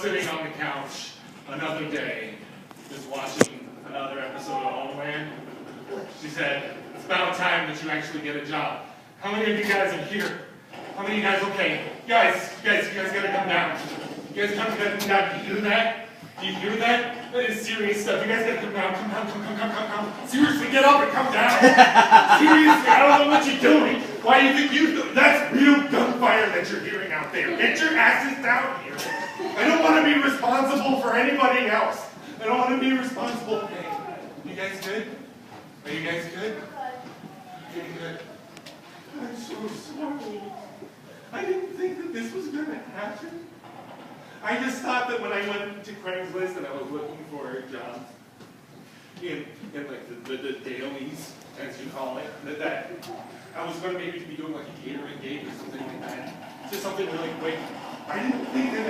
sitting on the couch another day, just watching another episode of Homeland. She said, it's about time that you actually get a job. How many of you guys are here? How many of you guys, okay, you guys gotta come down. You guys gotta come down. Do you hear that? Do you hear that? That is serious stuff. You guys gotta come down. Come. Seriously, get up and come down. Seriously, I don't know what you're doing. Why do you think you do? That's real gunfire that you're hearing out there. Get your asses down here. I don't want to be responsible for anybody else. I don't want to be responsible. Hey, you guys good? Are you guys good? Okay, good. I'm so sorry. I didn't think that this was going to happen. I just thought that when I went to Craigslist and I was looking for a job in like the dailies, as you call it, that I was going to maybe be doing like a catering gig or something like that. Just something really quick. I didn't think that.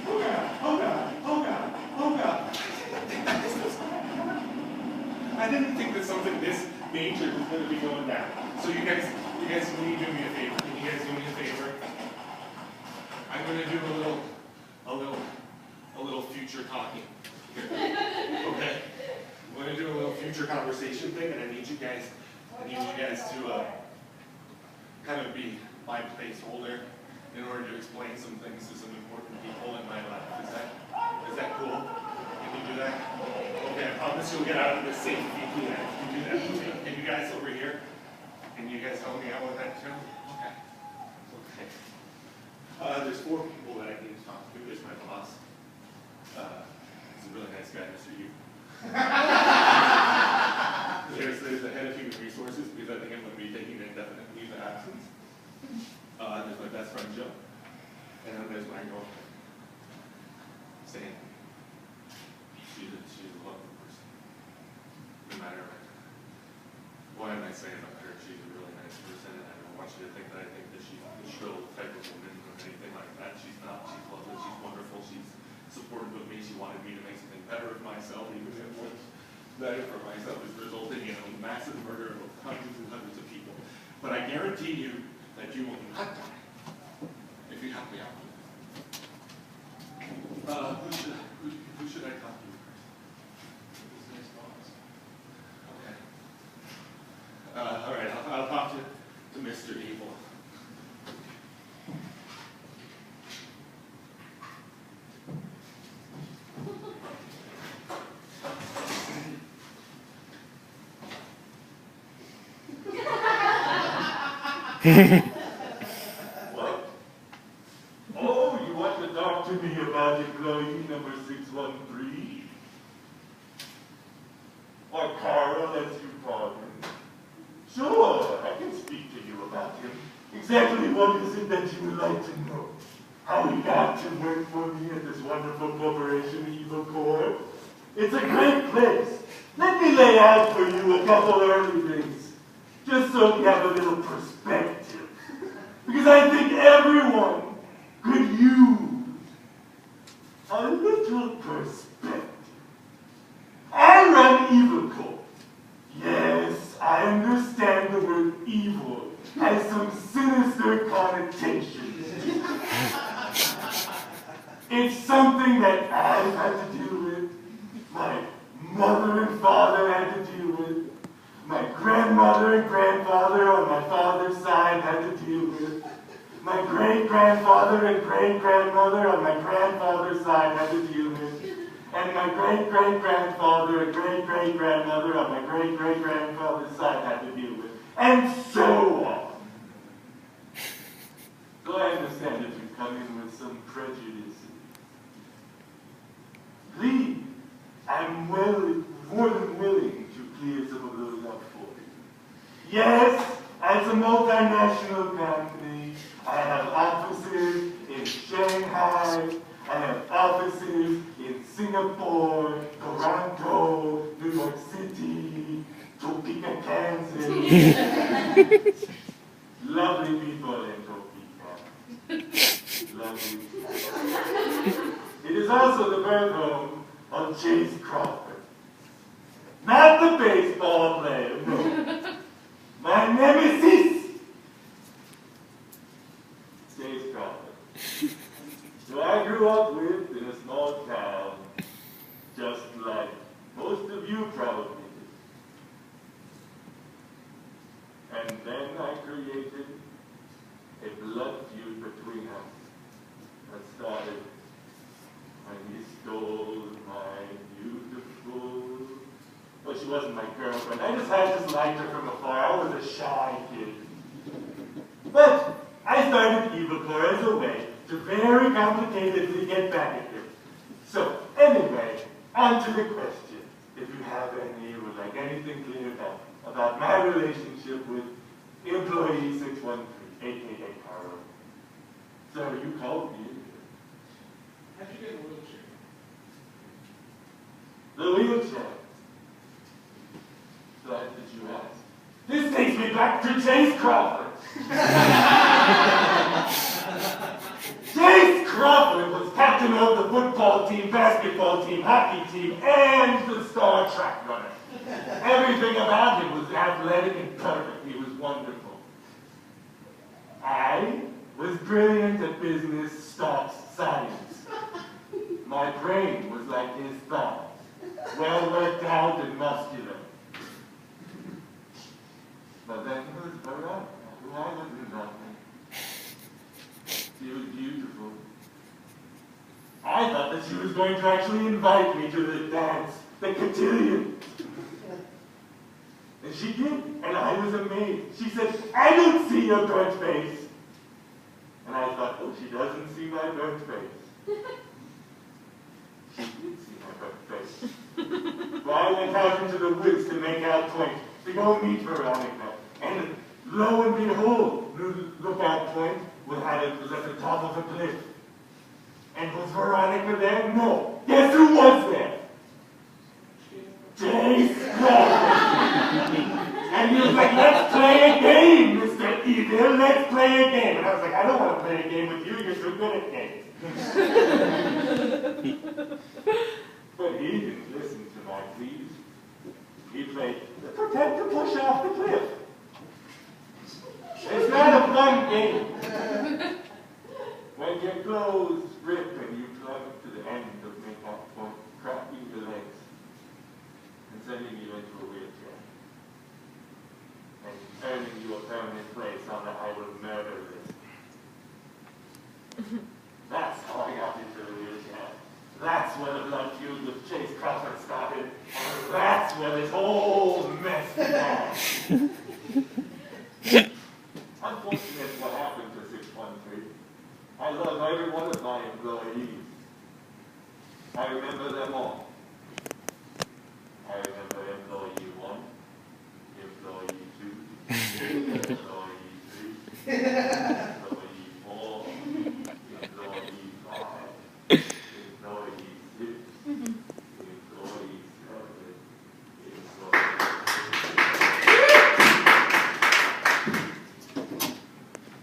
Oh God. I didn't think that something this major was going to be going down. So you guys, will you do me a favor? Can you guys do me a favor? I'm going to do a little future talking here. Okay? I'm going to do a little future conversation thing, and I need you guys to kind of be my placeholder in order to explain some things to some important people in my life. Is that cool? Can you do that? Okay, I promise you'll get out of this safe if you do that. Can you do that? Can you guys over here? Can you guys help me out with that too? Okay. There's 4 people that I need to talk to. There's my boss. He's a really nice guy, Mr. Yu. There's the head of human resources, because I think I'm going to be taking an indefinite leave of absence. There's my best friend, Joe. And then there's my girlfriend, Sam. She's a lovely person. No matter what am I saying about her, she's a really nice person, and I don't want you to think that I think that she's a shrill type of woman or anything like that. She's not. She's lovely. She's wonderful. She's supportive of me. She wanted me to make something better of myself, even if what's better for myself is resulting in a massive murder of hundreds and hundreds of people. But I guarantee you that you will not die if you help me out. Who should I talk to first? Okay. All right, I'll talk to Mr. Evil. What? Oh, you want to talk to me about employee number 613? Or Carl, as you call him? Sure, I can speak to you about him. Exactly what is it that you would like to know? How he got to work for me at this wonderful corporation, Evil Corp? It's a great place. Let me lay out for you a couple early things, just so you have a little perspective. Because I think everyone could use a little perspective. I run Evil Corp. Yes, I understand the word evil has some sinister connotations. It's something that I've had to deal with, my mother and father had to deal with, my grandmother and grandfather on my father's side had to deal with, my great-grandfather and great-grandmother on my grandfather's side had to deal with, and my great-great-grandfather and great-great-grandmother on my great-great-grandfather's side had to deal with, and so on. So I understand if you come in with some prejudices. Please, I'm more than willing to clear some of those up for you. Yes, as a multinational company, I have offices in Shanghai, I have offices in Singapore, Toronto, New York City, Topeka, Kansas. Lovely people in Topeka. Lovely people. It is also the birth home of Chase Crawford. Not the baseball player, no. My nemesis, Chase Crawford. wasn't my girlfriend. I just had just liked her from afar. I was a shy kid. But I started Evil Core as a way to very complicatedly get back at him. So, anyway, on to the question. If you have any, would like anything cleared up about my relationship with employee 613, aka Carl. So you called me. How'd you get in the wheelchair? The wheelchair. Glad that you asked. This takes me back to Chase Crawford. Chase Crawford was captain of the football team, basketball team, hockey team, and the star track runner. Everything about him was athletic and perfect. He was wonderful. I was brilliant at business, stocks, science. My brain was like his thoughts, well worked out and muscular. But then he was Veronica, who I wouldn't know. She was beautiful. I thought that she was going to actually invite me to the dance, the cotillion. And she did, and I was amazed. She said, I don't see your burnt face. And I thought, oh, she doesn't see my burnt face. She did see my burnt face. So I went out into the woods to make out point, to go meet Veronica. And lo and behold, the lookout point was at the top of a cliff. And was Veronica there? No. Guess who was there? Chase Crawford. And he was like, let's play a game, Mr. Evil. Let's play a game. And I was like, I don't want to play a game with you. You're so good at games. But he didn't listen to my pleas. He played, pretend to push off the cliff. It's not a fun game. When your clothes rip and you plug to the end of make-up point, cracking the legs, and sending you into a wheelchair, and turning you a permanent place on the I will murder list. That's how I got into the wheelchair. That's where the blood feud with Chase Crawford started. And that's where this whole mess began. Unfortunate what happened to 613. I love every one of my employees. I remember them all. I remember employee 1, employee 2, employee 3, employee 4, employee 5, employee 6, employee 7,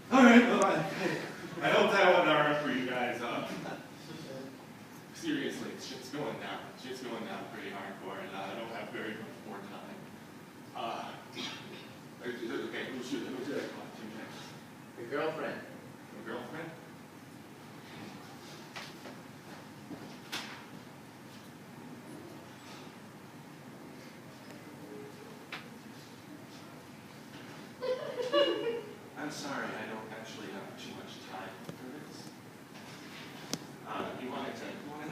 All right, well, I hope that wasn't all right for you guys. Seriously, shit's going down. Shit's going down pretty hardcore, and I don't have very much more time. Okay, who should I talk to next? Your girlfriend. Your girlfriend? I'm sorry, I don't actually have too much time for this. You wanted to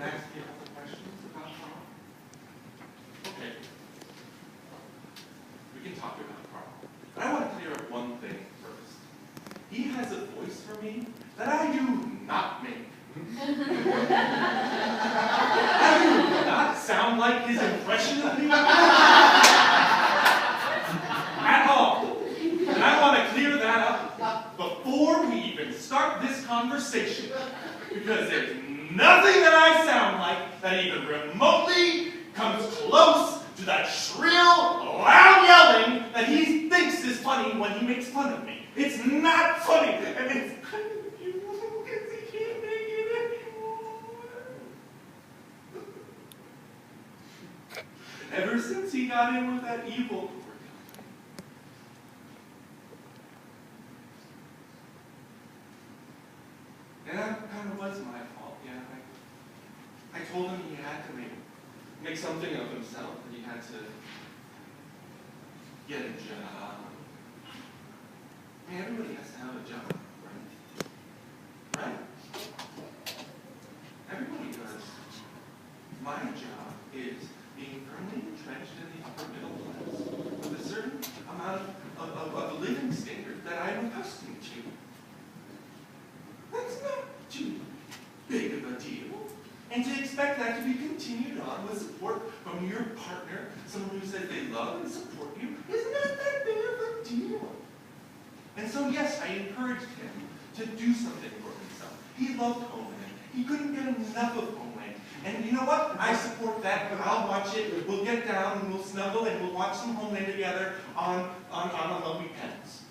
ask me a couple questions about Carl? Okay. We can talk about Carl. But I want to clear up one thing first. He has a voice for me that I do not make. I do not sound like his impression of me at all. And I want to clear that up before we even start this conversation. Because there's nothing that I sound like that even remotely comes close to that shrill, loud yelling that he thinks is funny when he makes fun of me. It's not funny, and it's kind of beautiful because he can't make it anymore. Ever since he got in with that evil and that kind of was my fault, yeah. I told him he had to make something of himself, and he had to get a job. I mean, everybody has to have a job, right? Right? Everybody does. My job is being firmly entrenched in the upper middle expect that to be continued on with support from your partner, someone who says they love and support you. Isn't that big of a deal? And so, yes, I encouraged him to do something for himself. He loved Homeland. He couldn't get enough of Homeland. And you know what? I support that. I'll watch it. We'll get down and we'll snuggle and we'll watch some Homeland together on the weekends.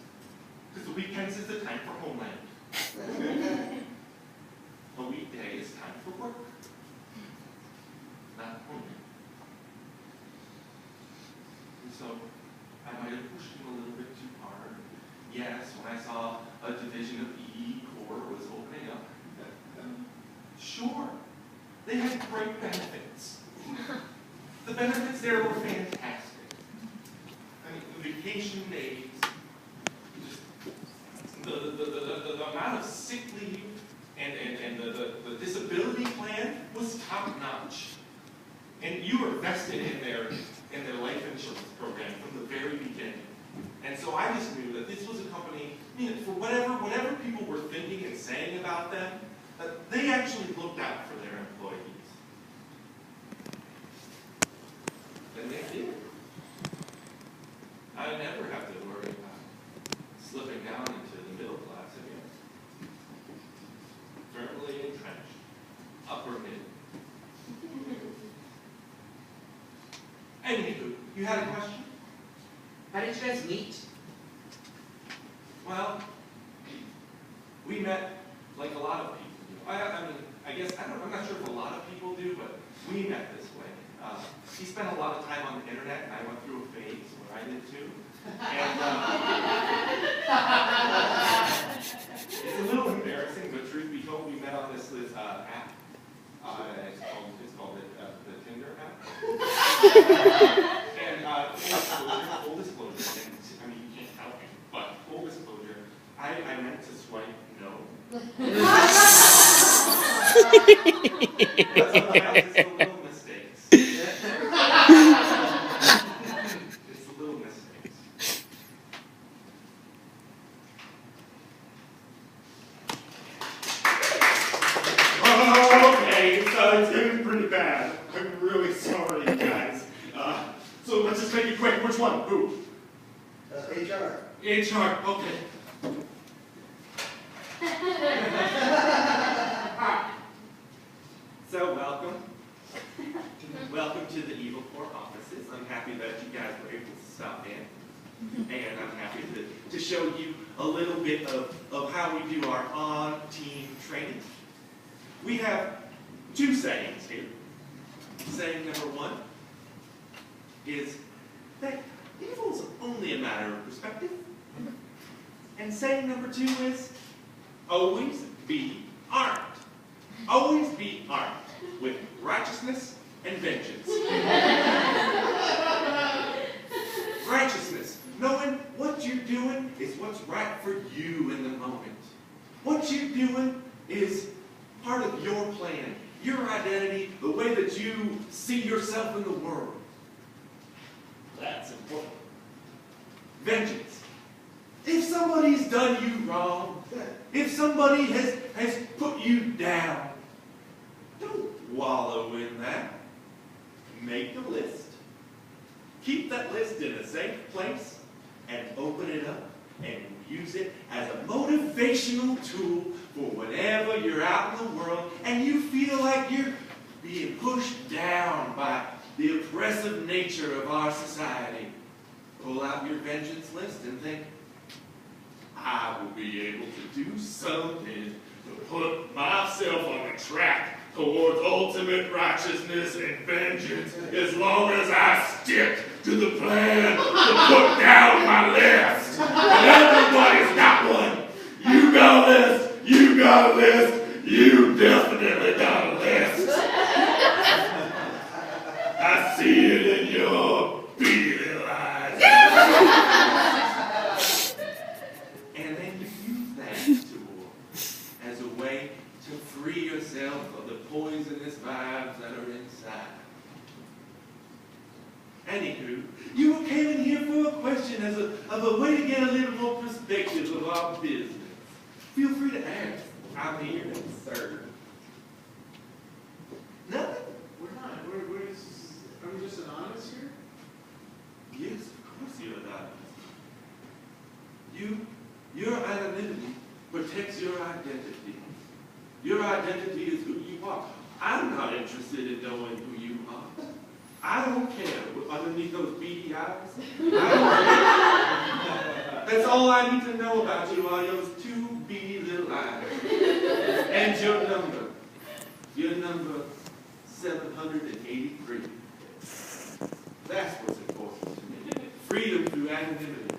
Because the weekends is the time for Homeland. The weekday is time for work. Not Homeland. And so, I might have pushed him a little bit too hard. Yes, when I saw a division of E Corps was opening up. Sure, they had great benefits. The benefits there were fantastic. I mean, the vacation days, just the amount of sick leave and the disability plan was top notch. And you were vested in their life insurance program from the very beginning. And so I just knew that this was a company, for whatever people were thinking and saying about them, they actually looked out for their employees. And they did. I never have to worry about slipping down into the middle class again. Firmly entrenched. Upper mid. Anywho, you had a question? How did you guys meet? Well, we met like a lot of people do. I'm not sure if a lot of people do, but we met this way. He spent a lot of time on the internet, and I went through a phase where I did too. And it's a little embarrassing, but truth be told, we met on this app. It's called the Tinder app. And full disclosure, and I mean, you can't help me, but full disclosure, I meant to swipe no. Sometimes it's the little mistakes. It's the little mistakes. Okay, so it's getting pretty bad. I'm really sorry, guys. So let's just make it quick. Which one? Who? HR. HR, okay. So welcome. Welcome to the Evil Corps offices. I'm happy that you guys were able to stop in. And I'm happy to show you a little bit of how we do our on-team training. We have two sayings here. Saying number one is that evil is only a matter of perspective. And saying number two is always be armed. Always be armed with righteousness and vengeance. Righteousness, knowing what you're doing is what's right for you in the moment. What you're doing is part of your plan, your identity, the way that you see yourself in the world. That's important. Vengeance. If somebody's done you wrong, if somebody has put you down, don't wallow in that. Make a list. Keep that list in a safe place and open it up and use it as a motivational tool for whenever you're out in the world and you feel like you're being pushed down by the oppressive nature of our society. Pull out your vengeance list and think, I will be able to do something to put myself on a track towards ultimate righteousness and vengeance as long as I stick to the plan to put down my list. And everybody's got one. You got a list. You got a list. You definitely got a list. I see it in your beady eyes. And then you use that tool as a way to free yourself of the poisonous vibes that are inside. Anywho, you came in here for a question of a way to get a little more perspective of our business. Feel free to ask. I'm here to serve. Nothing? Your anonymity protects your identity. Your identity is who you are. I'm not interested in knowing who you are. I don't care underneath those beady eyes. I don't care. That's all I need to know about you are those two beady little eyes. And your number. Your number 783. That's what's important to me. Freedom through anonymity.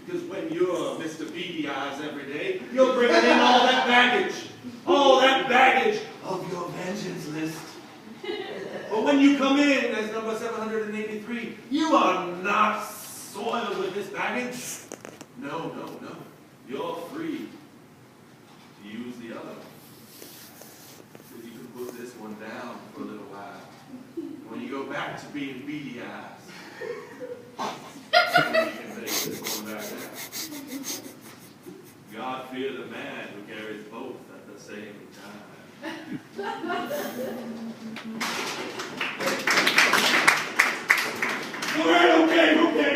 Because when you're Mr. Beady Eyes every day, you're bringing in all that baggage of your vengeance list. But when you come in as number 783, you are not soiled with this baggage. No. You're free to use the other one. Because you can put this one down for a little while. When you go back to being Beady Eyes, you can take this one back out. God fear the man who carries both at the same time. All right, okay,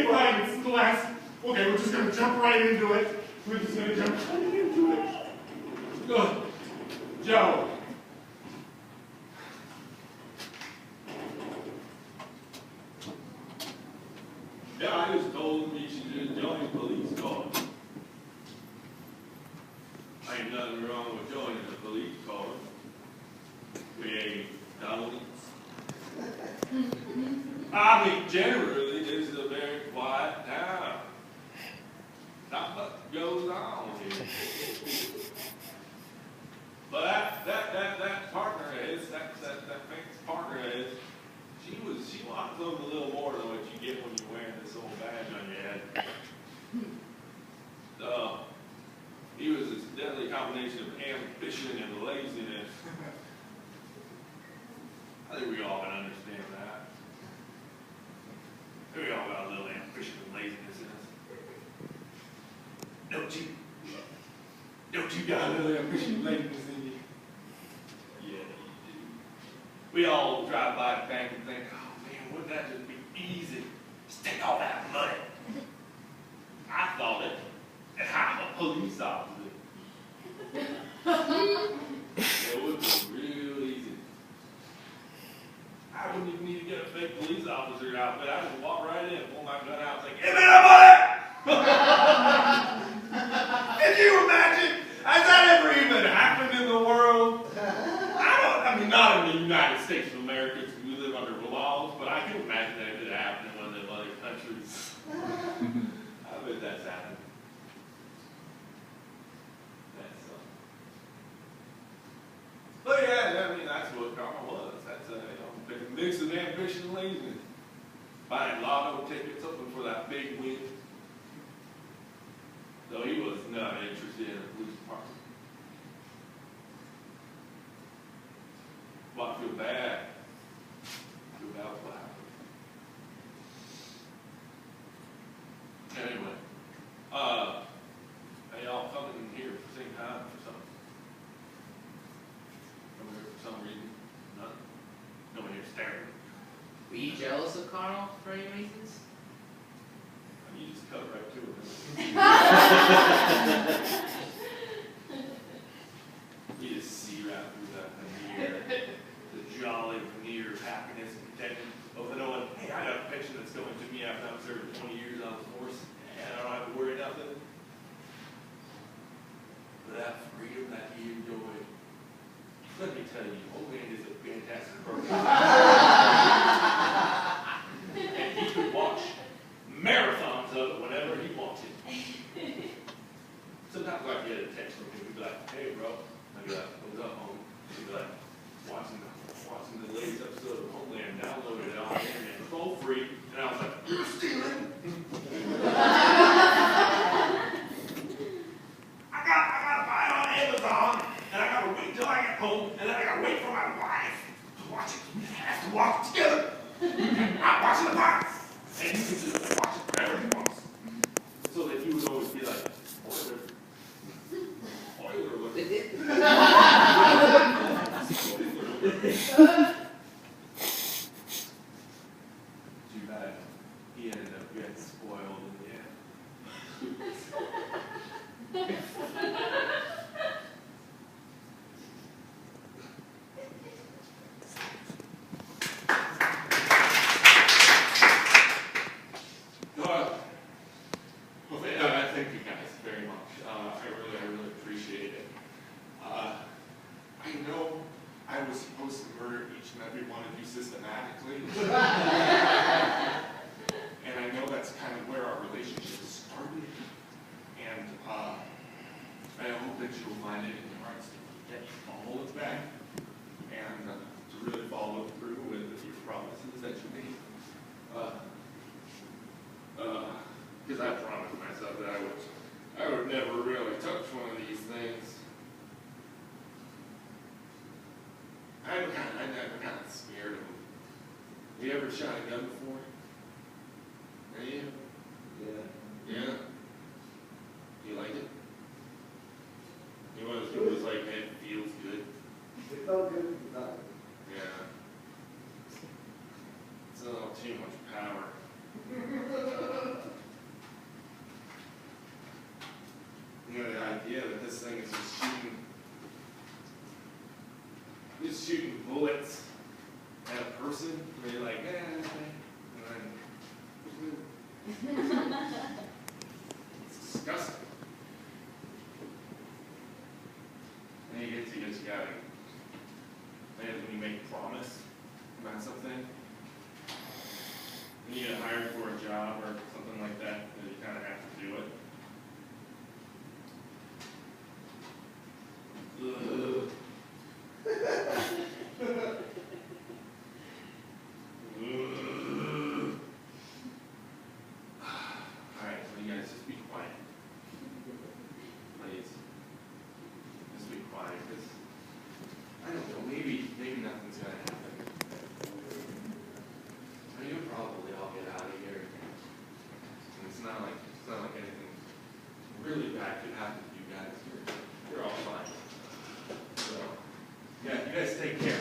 fine. It's the last. Okay, we're just gonna jump right into it. We're just gonna jump right into it. Ugh. Joe. Yeah, I just told me she should join the police cause. Ain't nothing wrong with joining the police cause. We ain't felonies. I mean, generally, this is a very quiet town. Not much goes on here. But that partner of his, that famous partner of his, she wanted something a little more than what you get when you're wearing this old badge on your head. He was this deadly combination of ambition and laziness. I think we all can understand that. We all got a little ambition and laziness in us. Don't you got a little ambition and laziness in you? Yeah, you do. We all drive by the bank and think, oh man, wouldn't that just be easy? Just take all that money. I thought it, and I'm a police officer. It would be real easy. I wouldn't even need to get a fake police officer outfit. I just walk right in, pull my gun out, and say, give me the money! Can you imagine? Has that ever even happened in the world? I mean, not in the United States of America, because we live under laws, but I can imagine that it could happen in one of them other countries. I bet that's happened. But yeah, I mean, that's what karma was. That's a mix of ambition and laziness. Buying lotto tickets, hoping for that big win. So he was not interested in a police department. Well, I feel bad. I feel bad what happened. Anyway, are y'all coming here at the same time or something? Come here for some reason? Nothing? Coming here staring. Were you jealous of Carl for any reasons? You just cut right to it. You just see right through that veneer, the jolly veneer of happiness and contentment of knowing, hey, I got a pension that's going to me after I'm serving 20 years on the force, and I don't have to worry nothing. But that freedom that he enjoyed, let me tell you, old man is a fantastic program. And he could watch marathons of it whenever he wanted. Sometimes I get a text from him, he'd be like, hey bro, I'd be like, what's up, homie? He'd be like, watching the latest episode of Homeland, downloaded it on the internet, it's all free. And I was like, you're stealing? I gotta buy it on Amazon, and I gotta wait till I get home, and then I gotta wait for my wife to watch it. We have to watch it together. I'm watching the box. And you can just watch it whenever he wants. So that he would always be like, spoiler. Spoiler alert. Too bad. He ended up getting spoiled in the end. that you will find it in your hearts that you follow it back and to really follow through with your promises that you made. Because I promised myself that I would never really touch one of these things. I'm kind of scared of them. You ever shot a gun before? Are you? Yeah. Yeah. Do you like it? You one of those people who's like, it feels good? It felt good at the time. Yeah. It's a little too much power. You know, the idea that this thing is just shooting bullets at a person, where you're like, and then, it's disgusting. And you just gotta, and when you make a promise about something, when you get hired for a job or something like that, you kind of have to do it. Ugh. Alright, so you guys just be quiet. Please. Just be quiet, because I don't know, maybe nothing's gonna happen. I mean, you'll probably all get out of here. And it's not like anything really bad could happen to you guys. You're all fine. So, yeah, you guys take care.